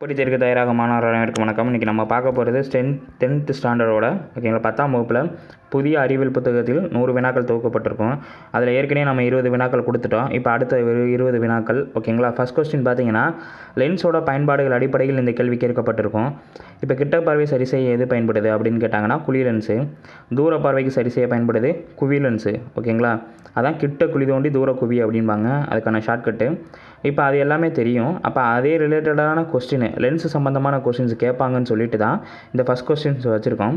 போட்டி தேர்வுக்கு தயாராக மாணவர்கள் அனைவருக்கும் வணக்கம். இன்றைக்கி நம்ம பார்க்க போகிறது 10th ஸ்டாண்டர்டோட ஓகேங்களா 10ஆம் வகுப்பில் புதிய அறிவியல் புத்தகத்தில் 100 வினாக்கள் தொகுக்கப்பட்டிருக்கும். அதில் ஏற்கனவே நம்ம 20 வினாக்கள் கொடுத்துட்டோம். இப்போ அடுத்த 20 வினாக்கள் ஓகேங்களா. ஃபஸ்ட் கொஸ்டின் பார்த்தீங்கன்னா, லென்ஸோட பயன்பாடுகள் அடிப்படையில் இந்த கேள்வி கேட்கப்பட்டிருக்கும். இப்போ கிட்ட பார்வை சரி செய்ய எது பயன்படுது அப்படின்னு கேட்டாங்கன்னா குழி லென்ஸு. தூர பார்வைக்கு சரி செய்ய பயன்படுது குவி லென்ஸு ஓகேங்களா. அதான் கிட்ட குழி தோண்டி தூர குவி அப்படின்பாங்க, அதுக்கான ஷார்ட்கட்டு. இப்போ அது எல்லாமே தெரியும். அப்போ அதே ரிலேட்டடான கொஸ்டின் லென்ஸு சம்மந்தமான கொஸ்டின்ஸ் கேட்பாங்கன்னு சொல்லிட்டு தான் இந்த ஃபஸ்ட் கொஸ்டின்ஸ் வச்சுருக்கோம்.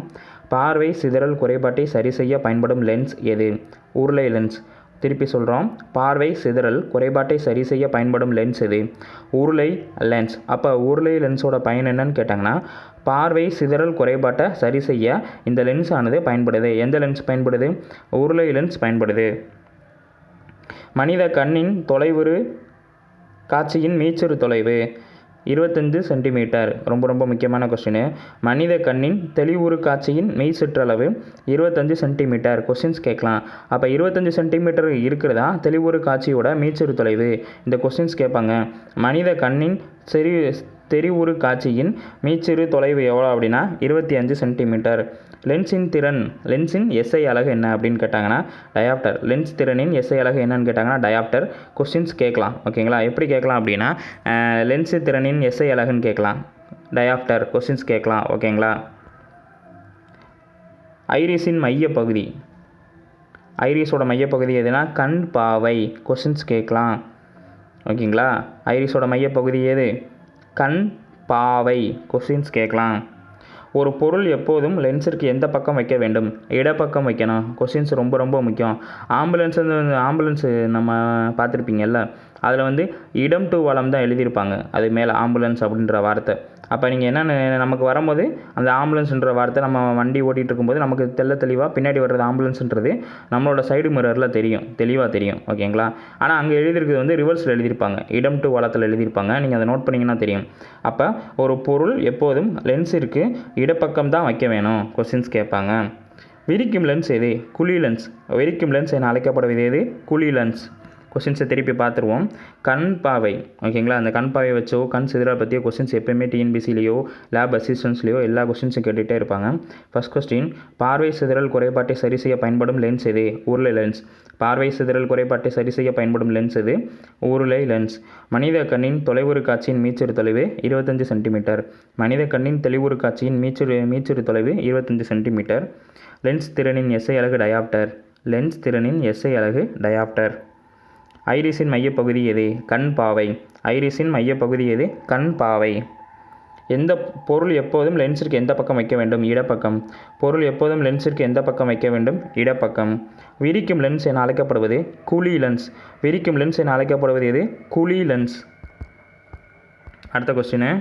பார்வை சிதறல் குறைபாட்டை சரி செய்ய பயன்படும் லென்ஸ் எது? உருளை லென்ஸ். திருப்பி சொல்கிறோம், பார்வை சிதறல் குறைபாட்டை சரி செய்ய பயன்படும் லென்ஸ் எது? உருளை லென்ஸ். அப்போ உருளை லென்ஸோட பயன் என்னன்னு கேட்டாங்கன்னா, பார்வை சிதறல் குறைபாட்டை சரி செய்ய இந்த லென்ஸ் ஆனது பயன்படுது. எந்த லென்ஸ் பயன்படுது? உருளை லென்ஸ் பயன்படுது. மனித கண்ணின் தொலைவுறு காட்சியின் மீச்சுறு தொலைவு 25 சென்டிமீட்டர். ரொம்ப முக்கியமான கொஸ்டின். மனித கண்ணின் தெளிவுறு காட்சியின் மெய் சுற்றளவு 25 சென்டிமீட்டர். கொஸ்டின்ஸ் கேட்கலாம். அப்போ 25 சென்டிமீட்டர் இருக்கிறதா தெளிவுறு காட்சியோட மீச்சுறு தொலைவு? இந்த கொஸ்டின்ஸ் கேட்பாங்க. மனித கண்ணின் தெரிவுறு காட்சியின் மீச்சிறு தொலைவு எவ்வளோ அப்படின்னா 25 சென்டிமீட்டர். லென்ஸின் திறன், லென்ஸின் எஸ்ஐ அலகு என்ன அப்படின்னு கேட்டாங்கன்னா டயாப்டர். லென்ஸ் திறனின் எஸ்ஐ அலகு என்னன்னு கேட்டாங்கன்னா டயாப்டர். கொஸ்டின்ஸ் கேட்கலாம் ஓகேங்களா. எப்படி கேட்கலாம் அப்படின்னா, லென்ஸு திறனின் எஸ்ஐ அலகுன்னு கேட்கலாம், டயாப்டர். கொஸ்டின்ஸ் கேட்கலாம் ஓகேங்களா. ஐரிஸின் மையப்பகுதி, ஐரிஸோட மையப்பகுதி எதுனா கண் பாவை. கொஸ்டின்ஸ் கேட்கலாம் ஓகேங்களா. ஐரிஸோட மையப்பகுதி எது? கண் பாவை. கொஸ்டின்ஸ் கேட்கலாம். ஒரு பொருள் எப்போதும் லென்ஸிற்கு எந்த பக்கம் வைக்க வேண்டும்? இடப்பக்கம் வைக்கணும். கொஸ்டின்ஸ் ரொம்ப முக்கியம். ஆம்புலன்ஸு நம்ம பார்த்துருப்பீங்கல்ல, அதில் இடம் டு வலம் தான் எழுதியிருப்பாங்க. அது மேலே ஆம்புலன்ஸ் அப்படின்ற வார்த்தை. அப்போ நீங்கள் என்ன நமக்கு வரும்போது அந்த ஆம்புலன்ஸ்ன்ற வார்த்தை நம்ம வண்டி ஓட்டிகிட்டு இருக்கும்போது நமக்கு தெளிவாக பின்னாடி வர்றது ஆம்புலன்ஸ்ன்றது நம்மளோட சைடு மிரரில் தெளிவாக தெரியும் ஓகேங்களா. ஆனால் அங்கே எழுதியிருக்கிறது ரிவர்ஸில் எழுதியிருப்பாங்க, இடம் டு வலத்தில் எழுதியிருப்பாங்க. நீங்கள் அதை நோட் பண்ணிங்கன்னா தெரியும். அப்போ ஒரு பொருள் எப்போதும் லென்ஸிற்கு இடப்பக்கம் தான் வைக்க வேணும். கொஸ்டின்ஸ் கேட்பாங்க. விரிக்கும் லென்ஸ் எது? குழி லென்ஸ். விரிக்கும் லென்ஸ் என அழைக்கப்படுவது எது? குழி லென்ஸ். கொஸ்டின்ஸை திருப்பி பார்த்துருவோம். கண் பாவை ஓகேங்களா. அந்த கண் பாவை வச்சோ கண் சிதறல் பற்றிய கொஸ்டின்ஸ் எப்போயுமே டிஎன்பிசிலேயோ லேப் அசிஸ்டன்ஸ்லேயோ எல்லா கொஸ்டின்ஸும் கேட்டுகிட்டே இருப்பாங்க. ஃபஸ்ட் கொஸ்டின், பார்வை சிதறல் குறைபாட்டை சரி செய்ய பயன்படும் லென்ஸ் எது? உருளை லென்ஸ். பார்வை சிதறல் குறைபாட்டை சரி செய்ய பயன்படும் லென்ஸ் எது? உருளை லென்ஸ். மனித கண்ணின் தொலைவுறு காட்சியின் மீச்சுறு தொலைவு 25 சென்டிமீட்டர். மனித கண்ணின் தெளிவுறு காட்சியின் மீச்சுறு தொலைவு 25 சென்டிமீட்டர். லென்ஸ் திறனின் எஸ்ஐ அலகு டயாப்டர். லென்ஸ் திறனின் எஸ்ஐ அலகு டயாப்டர். ஐரிஸின் மையப்பகுதி எது? கண் பாவை. ஐரிஸின் மையப்பகுதி எது? கண் பாவை. எந்த பொருள் எப்போதும் லென்ஸிற்கு எந்த பக்கம் வைக்க வேண்டும்? இடப்பக்கம். பொருள் எப்போதும் லென்ஸிற்கு எந்த பக்கம் வைக்க வேண்டும்? இடப்பக்கம். விரிக்கும் லென்ஸ் என அழைக்கப்படுவது குழி லென்ஸ். விரிக்கும் லென்ஸ் என அழைக்கப்படுவது எது? குழி லென்ஸ். அடுத்த கொஸ்டின்,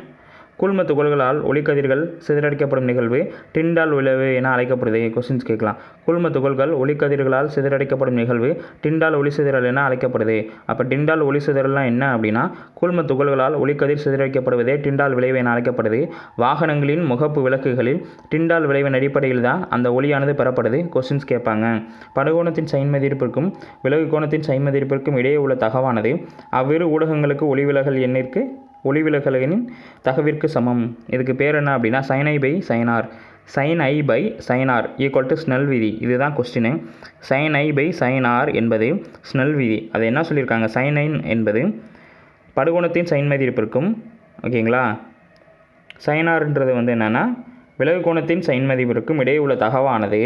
கூழ்ம துகள்களால் ஒளிக்கதிர்கள் சிதறடிக்கப்படும் நிகழ்வு டிண்டால் விளைவு என அழைக்கப்படுது. கொஸ்டின்ஸ் கேட்கலாம். கூழ்ம துகள்கள் ஒளிக்கதிர்களால் சிதறடிக்கப்படும் நிகழ்வு டிண்டால் ஒளி சிதறல் என அழைக்கப்படுது. அப்போ டிண்டால் ஒளி சிதறல்லாம் என்ன அப்படின்னா, கூழ்ம துகள்களால் ஒளிக்கதிர் சிதறடிக்கப்படுவதே டிண்டால் விளைவு என அழைக்கப்படுது. வாகனங்களின் முகப்பு விளக்குகளில் டிண்டால் விளைவின் அடிப்படையில் தான் அந்த ஒளியானது பெறப்படுது. கொஸ்டின்ஸ் கேட்பாங்க. படுகோணத்தின் சைன்மதிப்பிற்கும் விலகு கோணத்தின் சைன்மதிப்பிற்கும் இடையே உள்ள தகவானது அவ்விரு ஊடகங்களுக்கு ஒளிவிலகலின் தகவிற்கு சமம். இதுக்கு பேர் என்ன அப்படின்னா sin I by sin R. sin I by sin R equal to Snell விதி. இதுதான் question. sin I by sin R என்பது ஸ்னெல் விதி. அது என்ன சொல்லியிருக்காங்க? sin I என்பது படுகோணத்தின் சைன் மதிப்பிற்கும் ஓகேங்களா. sin Rன்றது என்னென்னா விலகு கோணத்தின் சைன் மதிப்பிற்கும் இடையே உள்ள தகவானது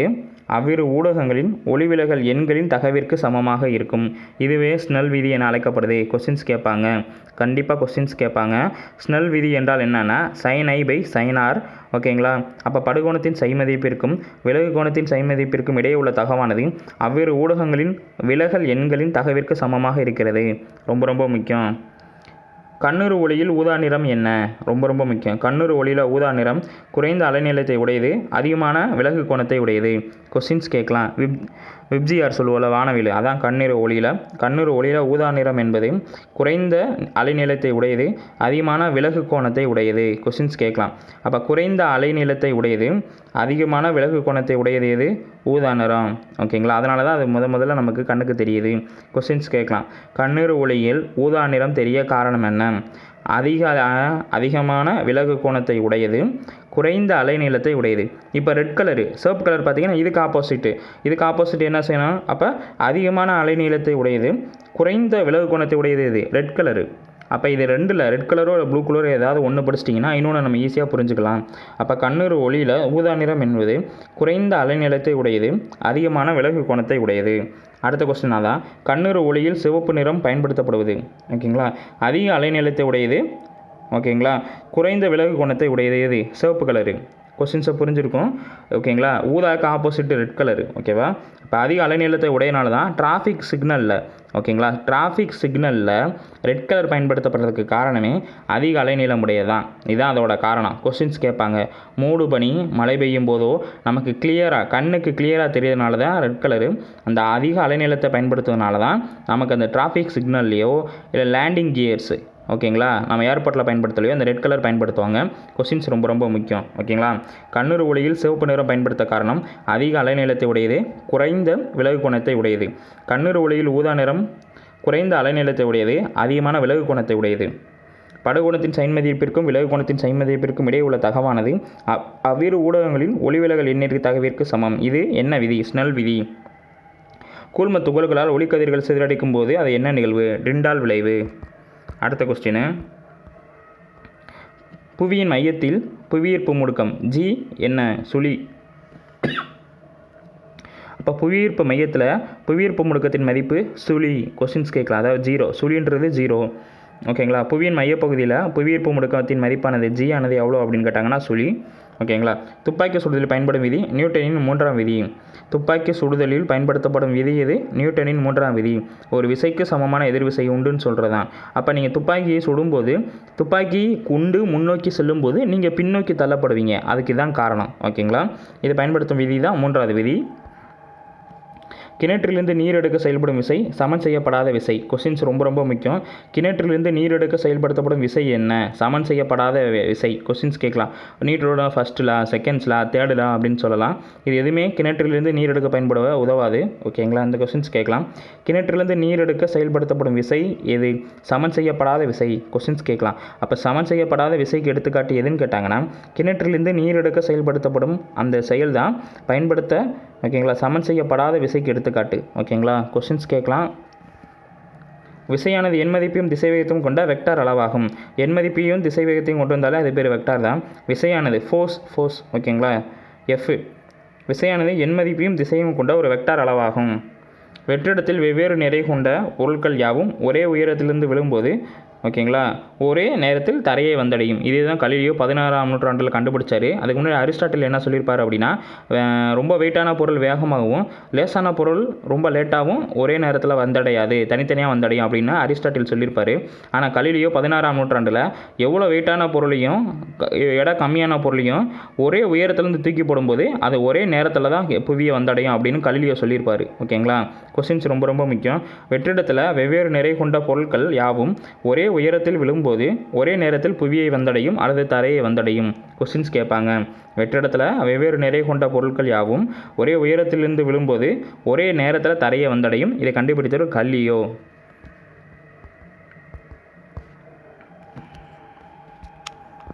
அவ்விரு ஊடகங்களின் ஒளிவிலகல் எண்களின் தகவிற்கு சமமாக இருக்கும். இதுவே ஸ்னெல் விதி என அழைக்கப்படுது. கொஸ்டின்ஸ் கேட்பாங்க. கண்டிப்பாக கொஸ்டின்ஸ் கேட்பாங்க. ஸ்னெல் விதி என்றால் என்னென்னா sin I by sin R ஓகேங்களா. அப்போ படுகோணத்தின் சை மதிப்பிற்கும் விலகு கோணத்தின் சை மதிப்பிற்கும் இடையே உள்ள தகவானது அவ்விரு ஊடகங்களின் விலகல் எண்களின் தகவிற்கு சமமாக இருக்கிறது. ரொம்ப முக்கியம். கண்ணுறு ஒளியில் ஊதா நிறம் என்ன? ரொம்ப முக்கியம். கண்ணுறு ஒளியில் ஊதா நிறம் குறைந்த அலைநீளத்தை உடையது, அதிகமான விலகு கோணத்தை உடையது. கொஸ்டின்ஸ் கேட்கலாம். விப்ஜிஆர் சொல்லுவோம்ல வானவில், அதான் கண்ணுறு ஒளியில் ஊதா நிறம் என்பது குறைந்த அலைநீளத்தை உடையது, அதிகமான விலகு கோணத்தை உடையது. கொஸ்டின்ஸ் கேட்கலாம். அப்போ குறைந்த அலைநீளத்தை உடையது, அதிகமான விலகு கோணத்தை உடையது எது? ஊதா நிறம் ஓகேங்களா. அதனால தான் அது முதல்ல நமக்கு கண்ணுக்கு தெரியுது. கொஸ்டின்ஸ் கேட்கலாம். கண்ணுறு ஒளியில் ஊதா நிறம் தெரிய காரணம் என்ன? அதிகமான விலகு கோணத்தை உடையது, குறைந்த அலைநீளத்தை உடையது. இப்போ ரெட் கலரு, சிவப்பு கலர் பார்த்தீங்கன்னா இதுக்கு ஆப்போசிட் என்ன செய்யணும்? அப்போ அதிகமான அலைநீளத்தை உடையது, குறைந்த விலகு கோணத்தை உடையது இது ரெட் கலரு. அப்போ இது ரெண்டில் ரெட் கலரோ ப்ளூ கலரோ ஏதாவது ஒன்று படிச்சிட்டிங்கன்னா இன்னொன்று நம்ம ஈஸியாக புரிஞ்சுக்கலாம். அப்போ கண்ணுறு ஒளியில் ஊதா நிறம் என்பது குறைந்த அலைநீளத்தை உடையது, அதிகமான விலகு கோணத்தை உடையது. அடுத்த கொஸ்டின் அதான், கண்ணுறு ஒளியில் சிவப்பு நிறம் பயன்படுத்தப்படுவது. ஓகேங்களா, அதிக அலைநீளத்தை உடையது, ஓகேங்களா, குறைந்த விலகு கோணத்தை உடையது எது? சிவப்பு கலரு. கொஸ்டின்ஸை புரிஞ்சிருக்கும். ஓகேங்களா, ஊதாக்கு ஆப்போசிட் ரெட் கலரு. ஓகேவா, இப்போ அதிக அலைநீளத்தை உடையனால தான் டிராஃபிக் சிக்னலில், ஓகேங்களா, டிராஃபிக் சிக்னலில் ரெட் கலர் பயன்படுத்தப்படுறதுக்கு காரணமே அதிக அலைநீளம் உடையதான். இதுதான் அதோட காரணம். கொஸ்டின்ஸ் கேட்பாங்க, மூடு பனி மழை பெய்யும் போதோ நமக்கு கண்ணுக்கு கிளியராக தெரியறதுனால தான் ரெட் கலரு. அந்த அதிக அலைநீளத்தை பயன்படுத்துவதனால தான் நமக்கு அந்த டிராஃபிக் சிக்னல்லையோ இல்லை லேண்டிங் கியர்ஸு, ஓகேங்களா, நம்ம ஏர்போர்ட்டில் பயன்படுத்தலையோ அந்த ரெட் கலர் பயன்படுத்துவாங்க. கொஸ்டின்ஸ் ரொம்ப ரொம்ப முக்கியம். ஓகேங்களா, கண்ணுறு ஒளியில் சிவப்பு நிறம் பயன்படுத்த காரணம் அதிக அலைநீளத்தை உடையது, குறைந்த விலகு கோணத்தை உடையது. கண்ணுறு ஒளியில் ஊதா நிறம் குறைந்த அலைநீளத்தை உடையது, அதிகமான விலகு கோணத்தை உடையது. படுகோணத்தின் சைன் மதிப்பிற்கும் விலகு கோணத்தின் சைன் மதிப்பிற்கும் இடையே உள்ள தகவானது அவ்விரு ஊடகங்களின் ஒளிவிலகல் எண்ணிற்கு தகவிற்கு சமம். இது என்ன விதி? ஸ்னெல் விதி. கூழ்ம துகள்களால் ஒளிக்கதிர்கள் சிதறடிக்கும் போது அது என்ன நிகழ்வு? டிண்டால் விளைவு. அடுத்த கொஸ்டின், புவியின் மையத்தில் புவியீர்ப்பு முடுக்கம் G என்ன? சுழி. அப்போ புவியீர்ப்பு மையத்தில் புவியீர்ப்பு முடுக்கத்தின் மதிப்பு சுழி. கொஸ்டின்ஸ் கேட்கலாம், அதாவது 0. சுழின்றது 0. ஓகேங்களா, புவியின் மையப்பகுதியில் புவியீர்ப்பு முடுக்கத்தின் மதிப்பானது G ஆனது எவ்வளோ அப்படின்னு கேட்டாங்கன்னா சுழி. ஓகேங்களா, துப்பாக்கி சுடுதலில் பயன்படும் விதி நியூட்டனின் 3ஆம் விதி. துப்பாக்கி சுடுதலில் பயன்படுத்தப்படும் விதி எது? நியூட்டனின் 3ஆம் விதி. ஒரு விசைக்கு சமமான எதிர்விசை உண்டுன்னு சொல்கிறதான். அப்போ நீங்கள் துப்பாக்கியை சுடும்போது துப்பாக்கி குண்டு முன்னோக்கி செல்லும்போது நீங்கள் பின்னோக்கி தள்ளப்படுவீங்க. அதுக்கு தான் காரணம். ஓகேங்களா, இது பயன்படுத்தும் விதி தான் 3ஆவது விதி. கிணற்றிலிருந்து நீர் எடுக்க செயல்படும் விசை சமன் செய்யப்படாத விசை. கொஸ்டின்ஸ் ரொம்ப ரொம்ப முக்கியம். கிணற்றிலிருந்து நீர் எடுக்க செயல்படுத்தப்படும் விசை என்ன? சமன் செய்யப்படாத விசை. கொஸ்டின்ஸ் கேட்கலாம். நீட்டரோட ஃபர்ஸ்ட் லா, செகண்ட்ஸ் லா, தேர்ட் லா அப்படின்னு சொல்லலாம். இது எதுவுமே கிணற்றிலிருந்து நீர் எடுக்க பயன்பட உதவாது. ஓகேங்களா, இந்த கொஸ்டின்ஸ் கேட்கலாம். கிணற்றிலிருந்து நீர் எடுக்க செயல்படுத்தப்படும் விசை எது? சமன் செய்யப்படாத விசை. கொஸ்டின்ஸ் கேட்கலாம். அப்போ சமன் செய்யப்படாத விசைக்கு எடுத்துக்காட்டு எதுன்னு கேட்டாங்கன்னா கிணற்றிலிருந்து நீர் எடுக்க செயல்படுத்தப்படும் அந்த செயல் தான் ஓகேங்களா, சமன் செய்யப்படாத விசைக்கு எடுத்துக்காட்டு. ஓகேங்களா, கொஸ்டின்ஸ் கேட்கலாம். விசையானது எண் மதிப்பையும் திசைவேகத்தையும் கொண்ட வெக்டார் அளவாகும். எண் மதிப்பையும் திசைவேகத்தையும் கொண்டு வந்தாலே அது பேர் வெக்டார் தான். விசையானது ஃபோர்ஸ், ஓகேங்களா, எஃப். விசையானது எண் மதிப்பையும் திசையும் கொண்ட ஒரு வெக்டார் அளவாகும். வெற்றிடத்தில் வெவ்வேறு நிறை கொண்ட பொருட்கள் யாவும் ஒரே உயரத்திலிருந்து விழும்போது, ஓகேங்களா, ஒரே நேரத்தில் தரையை வந்தடையும். இதுதான் கலிலியோ 16ஆம் நூற்றாண்டில் கண்டுபிடிச்சாரு. அதுக்கு முன்னாடி அரிஸ்டாட்டில் என்ன சொல்லியிருப்பார் அப்படின்னா, ரொம்ப வெயிட்டான பொருள் வேகமாகவும் லேசான பொருள் ரொம்ப லேட்டாகவும் ஒரே நேரத்தில் வந்தடையாது, தனித்தனியாக வந்தடையும் அப்படின்னு அரிஸ்டாட்டில் சொல்லியிருப்பார். ஆனால் கலிலியோ 16ஆம் நூற்றாண்டில் எவ்வளோ வெயிட்டான பொருளையும் எடை கம்மியான பொருளையும் ஒரே உயரத்துலேருந்து தூக்கி போடும்போது அது ஒரே நேரத்தில் தான் புவியை வந்தடையும் அப்படின்னு கலிலியோ சொல்லியிருப்பார். ஓகேங்களா, கொஸ்டின்ஸ் ரொம்ப ரொம்ப முக்கியம். வெற்றிடத்தில் வெவ்வேறு நிறை கொண்ட பொருட்கள் யாவும் ஒரே உயரத்தில் விழும்போது ஒரே நேரத்தில் புவியை வந்தடையும் அல்லது தரையை வந்தடையும். கொஸ்டின்ஸ் கேட்பாங்க. வெற்றிடத்தில் வெவ்வேறு நிறை கொண்ட பொருட்கள் யாவும் ஒரே உயரத்திலிருந்து விழும்போது ஒரே நேரத்தில் தரையை வந்தடையும். இதை கண்டுபிடித்தவர் கலிலியோ.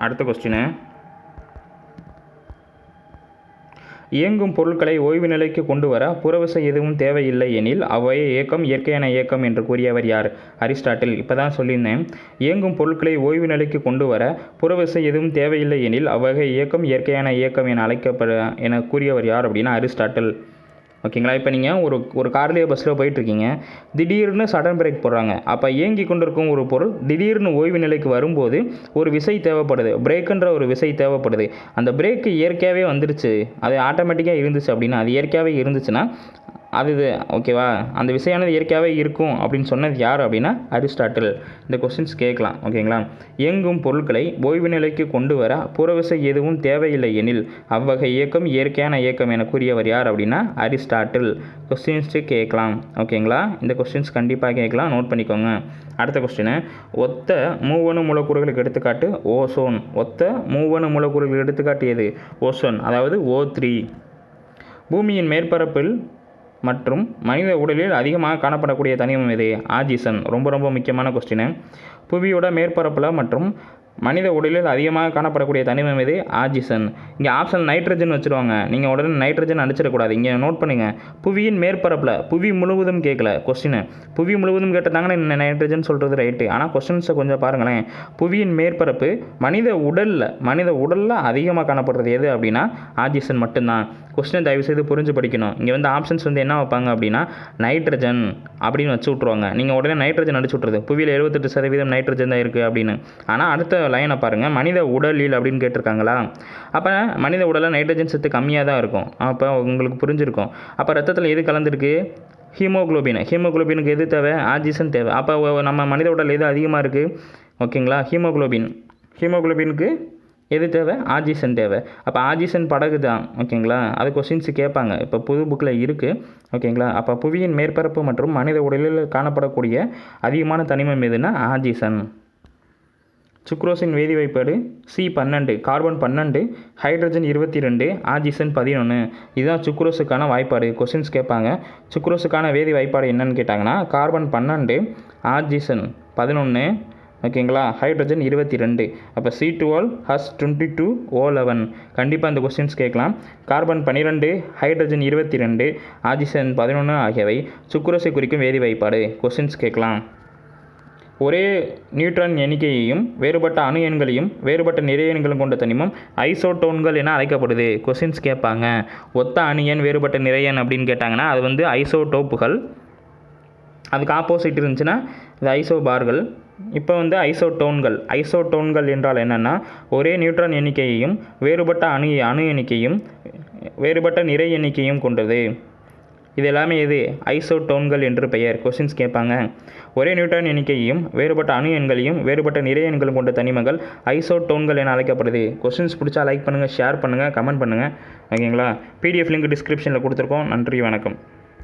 அடுத்த கொஸ்டின், இயங்கும் பொருட்களை ஓய்வு நிலைக்கு கொண்டு வர புறவிசை எதுவும் தேவையில்லை எனில் அவ்வைய இயக்கம் இயற்கையான இயக்கம் என்று கூறியவர் யார்? அரிஸ்டாட்டில். இப்போ தான் சொல்லியிருந்தேன். இயங்கும் பொருட்களை ஓய்வு நிலைக்கு கொண்டு வர புறவிசை எதுவும் தேவையில்லை எனில் அவ்வகை இயக்கம் இயற்கையான இயக்கம் என கூறியவர் யார் அப்படின்னா அரிஸ்டாட்டில். ஓகேங்களா, இப்போ நீங்கள் ஒரு கார்லேயோ பஸ்ஸில் போயிட்டுருக்கீங்க, திடீர்னு சடன் பிரேக் போடுறாங்க. அப்போ இயங்கி கொண்டிருக்கும் ஒரு பொருள் திடீர்னு ஓய்வு நிலைக்கு வரும்போது ஒரு விசை தேவைப்படுது, பிரேக்குன்ற ஒரு விசை தேவைப்படுது. அந்த பிரேக்கு இயற்கையாகவே வந்துருச்சு, அது ஆட்டோமேட்டிக்காக இருந்துச்சு அப்படின்னா, அது இயற்கையாகவே இருந்துச்சுன்னா அது ஓகேவா, அந்த விசையானது இயற்கையாகவே இருக்கும் அப்படின்னு சொன்னது யார் அப்படின்னா அரிஸ்டாட்டில். இந்த கொஸ்டின்ஸ் கேட்கலாம். ஓகேங்களா, இயங்கும் பொருட்களை ஓய்வு நிலைக்கு கொண்டு வர புறவிசை எதுவும் தேவையில்லை எனில் அவ்வகை இயக்கம் இயற்கையான இயக்கம் என கூறியவர் யார் அப்படின்னா அரிஸ்டாட்டில். கொஸ்டின்ஸு கேட்கலாம். ஓகேங்களா, இந்த கொஸ்டின்ஸ் கண்டிப்பாக கேட்கலாம், நோட் பண்ணிக்கோங்க. அடுத்த கொஸ்டின், ஒத்த மூவணு மூலக்கூறுகளுக்கு எடுத்துக்காட்டு ஓசோன். ஒத்த மூவணு மூலக்கூறுகளுக்கு எடுத்துக்காட்டு எது? ஓசோன், அதாவது O3. பூமியின் மேற்பரப்பில் மற்றும் மனித உடலில் அதிகமாக காணப்படக்கூடிய தனிமம் எது? ஆக்சிஜன். ரொம்ப ரொம்ப முக்கியமான கொஸ்டின். புவியோட மேற்பரப்பில் மற்றும் மனித உடலில் அதிகமாக காணப்படக்கூடிய தனிமம் எது? ஆக்சிஜன். இங்கே ஆப்ஷன் நைட்ரஜன் வச்சுருவாங்க, நீங்கள் உடனே நைட்ரஜன் அடிச்சிடக்கூடாது. இங்கே நோட் பண்ணுங்கள், புவியின் மேற்பரப்பில், புவி முழுவதும் கேட்கல கொஸ்டின். புவி முழுவதும் கேட்டதாங்கன்னா நைட்ரஜன் சொல்கிறது ரைட்டு. ஆனால் கொஸ்டின்ஸை கொஞ்சம் பாருங்களேன். புவியின் மேற்பரப்பு மனித உடலில் அதிகமாக காணப்படுறது எது அப்படின்னா ஆக்சிஜன் மட்டும்தான். கொஸ்டின் தயவுசெய்து புரிஞ்சு படிக்கணும். இங்கே வந்து ஆப்ஷன்ஸ் வந்து என்ன வைப்பாங்க அப்படின்னா நைட்ரஜன் அப்படின்னு வச்சு விட்ருவாங்க. நீங்கள் உடனே நைட்ரஜன் அடிச்சு விட்ருது, புவியில் 78% நைட்ரஜன் தான் இருக்குது அப்படின்னு. ஆனால் அடுத்த லைனை பாருங்கள், மனித உடலில் அப்படின்னு கேட்டிருக்காங்களா? அப்போ மனித உடலில் நைட்ரஜன் சத்து கம்மியாக தான் இருக்கும். அப்போ உங்களுக்கு புரிஞ்சிருக்கும். அப்போ ரத்தத்தில் எது கலந்துருக்கு? ஹீமோகுளோபின். ஹீமோகுளோபினுக்கு எது தேவை? ஆக்சிஜன் தேவை. அப்போ நம்ம மனித உடல் எது அதிகமாக இருக்குது? ஓகேங்களா, ஹீமோகுளோபினுக்கு எது தேவை? ஆக்சிஜன் தேவை. அப்போ ஆக்சிஜன் படகு தான். ஓகேங்களா, அது கொஸ்டின்ஸ் கேட்பாங்க, இப்போ புது புக்கில் இருக்குது. ஓகேங்களா, அப்போ புவியின் மேற்பரப்பு மற்றும் மனித உடலில் காணப்படக்கூடிய அதிகமான தனிமம் எதுன்னா ஆக்சிஜன். சுக்ரோஸின் வேதி வாய்ப்பாடு C12, கார்பன் 12, ஹைட்ரஜன் 22, ஆக்சிஜன் 11. இதுதான் சுக்ரோஸுக்கான வாய்ப்பாடு. கொஸ்டின்ஸ் கேட்பாங்க. சுக்ரோஸுக்கான வேதி வாய்ப்பாடு என்னன்னு கேட்டாங்கன்னா கார்பன் 12, ஆக்சிஜன் 11, ஓகேங்களா, ஹைட்ரஜன் 22. அப்போ C12H22O11. கண்டிப்பாக இந்த கொஸ்டின்ஸ் கேட்கலாம். கார்பன் 12, ஹைட்ரஜன் 22, ஆக்சிஜன் 11 ஆகியவை சுக்ரோஸை குறிக்கும் வேதி வாய்ப்பாடு. கொஸ்டின்ஸ் கேட்கலாம். ஒரே நியூட்ரான் எண்ணிக்கையையும் வேறுபட்ட அணு எண்களையும் வேறுபட்ட நிறை எண்களும் கொண்ட தனிமம் ஐசோடோன்கள் என அழைக்கப்படுது. கொஸ்டின்ஸ் கேட்பாங்க. ஒத்த அணு எண் வேறுபட்ட நிறை எண் அப்படின்னு கேட்டாங்கன்னா அது வந்து ஐசோடோப்புகள். அதுக்கு ஆப்போசிட் இருந்துச்சுன்னா இது ஐசோபார்கள். இப்போ வந்து ஐசோடோன்கள் என்றால் என்னென்னா ஒரே நியூட்ரான் எண்ணிக்கையையும் வேறுபட்ட அணு எண்ணிக்கையும் வேறுபட்ட நிறை எண்ணிக்கையும் கொண்டது. இது எல்லாமே எது? ஐசோடோன்கள் என்று பெயர். கொஸ்டின்ஸ் கேட்பாங்க. ஒரே நியூட்ரான் எண்ணிக்கையையும் வேறுபட்ட அணு எண்களையும் வேறுபட்ட நிறை எண்களும் கொண்ட தனிமங்கள் ஐசோடோன்கள் என அழைக்கப்படுது. கொஸ்டின்ஸ் பிடிச்சா லைக் பண்ணுங்கள், ஷேர் பண்ணுங்கள், கமெண்ட் பண்ணுங்கள். ஓகேங்களா, PDF லிங்க் டிஸ்கிரிப்ஷனில் கொடுத்துருக்கோம். நன்றி, வணக்கம்.